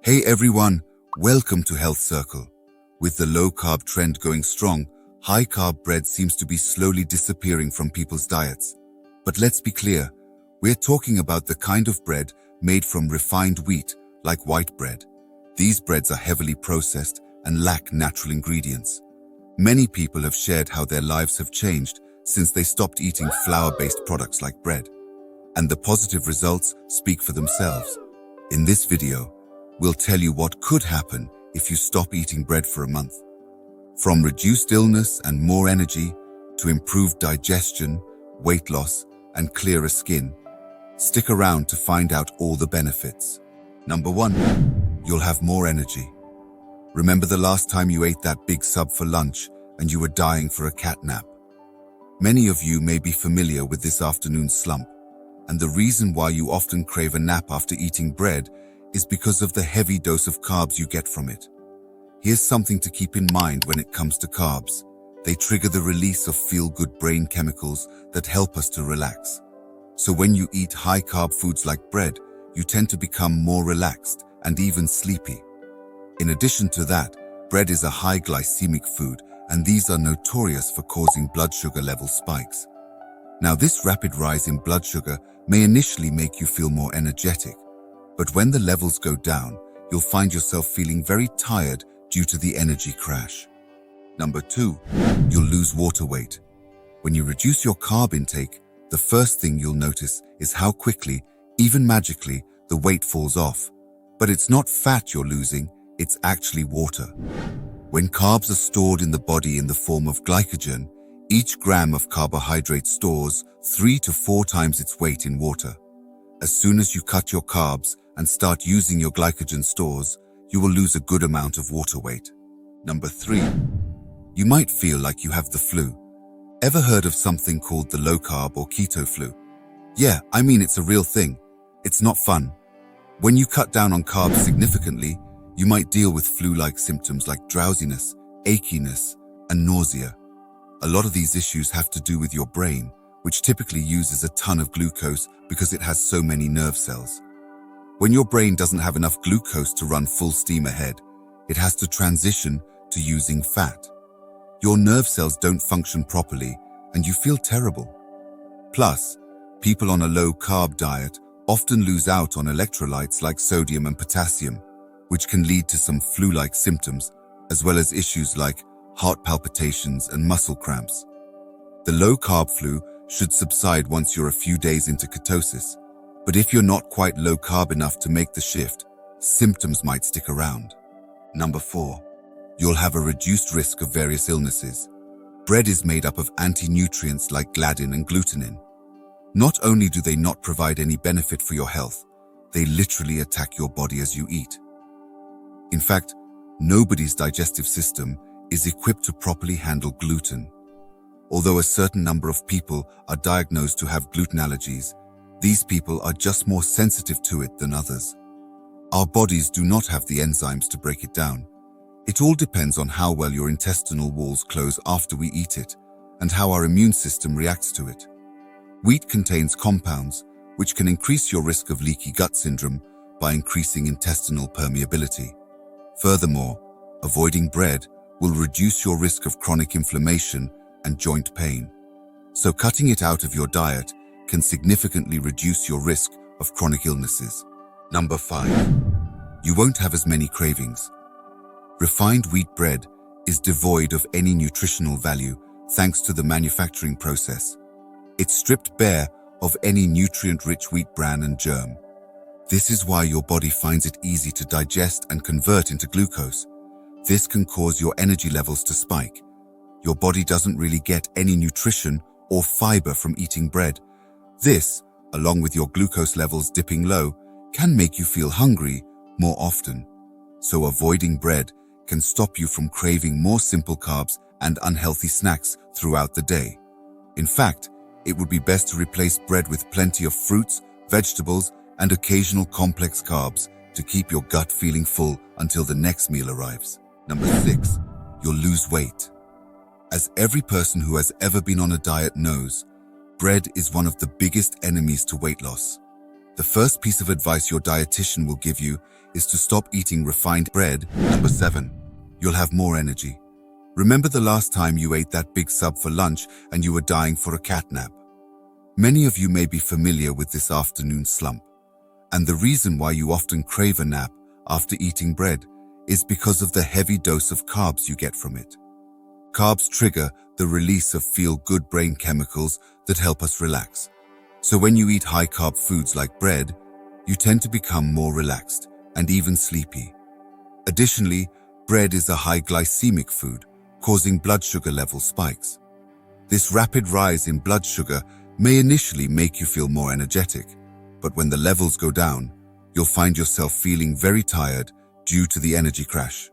Hey everyone, welcome to Health Circle. With the low-carb trend going strong, high-carb bread seems to be slowly disappearing from people's diets. But let's be clear, we're talking about the kind of bread made from refined wheat, like white bread. These breads are heavily processed and lack natural ingredients. Many people have shared how their lives have changed since they stopped eating flour-based products like bread. And the positive results speak for themselves. In this video, we'll tell you what could happen if you stop eating bread for a month. From reduced illness and more energy to improved digestion, weight loss, and clearer skin. Stick around to find out all the benefits. Number 1, you'll have more energy. Remember the last time you ate that big sub for lunch and you were dying for a cat nap? Many of you may be familiar with this afternoon slump, and the reason why you often crave a nap after eating bread is because of the heavy dose of carbs you get from it. Here's something to keep in mind when it comes to carbs. They trigger the release of feel-good brain chemicals that help us to relax. So when you eat high-carb foods like bread, you tend to become more relaxed and even sleepy. In addition to that, bread is a high glycemic food, and these are notorious for causing blood sugar level spikes. Now, this rapid rise in blood sugar may initially make you feel more energetic, but when the levels go down, you'll find yourself feeling very tired due to the energy crash. Number 2, you'll lose water weight. When you reduce your carb intake, the first thing you'll notice is how quickly, even magically, the weight falls off. But it's not fat you're losing, it's actually water. When carbs are stored in the body in the form of glycogen, each gram of carbohydrate stores 3 to 4 times its weight in water. As soon as you cut your carbs and start using your glycogen stores, you will lose a good amount of water weight. Number 3, you might feel like you have the flu. Ever heard of something called the low-carb or keto flu? Yeah, I mean it's a real thing. It's not fun. When you cut down on carbs significantly, you might deal with flu-like symptoms like drowsiness, achiness, and nausea. A lot of these issues have to do with your brain, which typically uses a ton of glucose because it has so many nerve cells. When your brain doesn't have enough glucose to run full steam ahead, it has to transition to using fat. Your nerve cells don't function properly and you feel terrible. Plus, people on a low-carb diet often lose out on electrolytes like sodium and potassium, which can lead to some flu-like symptoms, as well as issues like heart palpitations and muscle cramps. The low-carb flu should subside once you're a few days into ketosis, but if you're not quite low-carb enough to make the shift, symptoms might stick around. Number 4, you'll have a reduced risk of various illnesses. Bread is made up of anti-nutrients like gliadin and glutenin. Not only do they not provide any benefit for your health, they literally attack your body as you eat. In fact, nobody's digestive system is equipped to properly handle gluten. Although a certain number of people are diagnosed to have gluten allergies, these people are just more sensitive to it than others. Our bodies do not have the enzymes to break it down. It all depends on how well your intestinal walls close after we eat it and how our immune system reacts to it. Wheat contains compounds which can increase your risk of leaky gut syndrome by increasing intestinal permeability. Furthermore, avoiding bread will reduce your risk of chronic inflammation and joint pain. So cutting it out of your diet can significantly reduce your risk of chronic illnesses. Number 5, you won't have as many cravings. Refined wheat bread is devoid of any nutritional value thanks to the manufacturing process. It's stripped bare of any nutrient-rich wheat bran and germ. This is why your body finds it easy to digest and convert into glucose. This can cause your energy levels to spike. Your body doesn't really get any nutrition or fiber from eating bread. This, along with your glucose levels dipping low, can make you feel hungry more often. So avoiding bread can stop you from craving more simple carbs and unhealthy snacks throughout the day. In fact, it would be best to replace bread with plenty of fruits, vegetables, and occasional complex carbs to keep your gut feeling full until the next meal arrives. Number 6, you'll lose weight. As every person who has ever been on a diet knows, bread is one of the biggest enemies to weight loss. The first piece of advice your dietitian will give you is to stop eating refined bread. Number 7. You'll have more energy. Remember the last time you ate that big sub for lunch and you were dying for a cat nap? Many of you may be familiar with this afternoon slump. And the reason why you often crave a nap after eating bread is because of the heavy dose of carbs you get from it. Carbs trigger the release of feel-good brain chemicals that help us relax. So when you eat high-carb foods like bread, you tend to become more relaxed and even sleepy. Additionally, bread is a high glycemic food, causing blood sugar level spikes. This rapid rise in blood sugar may initially make you feel more energetic, but when the levels go down, you'll find yourself feeling very tired due to the energy crash.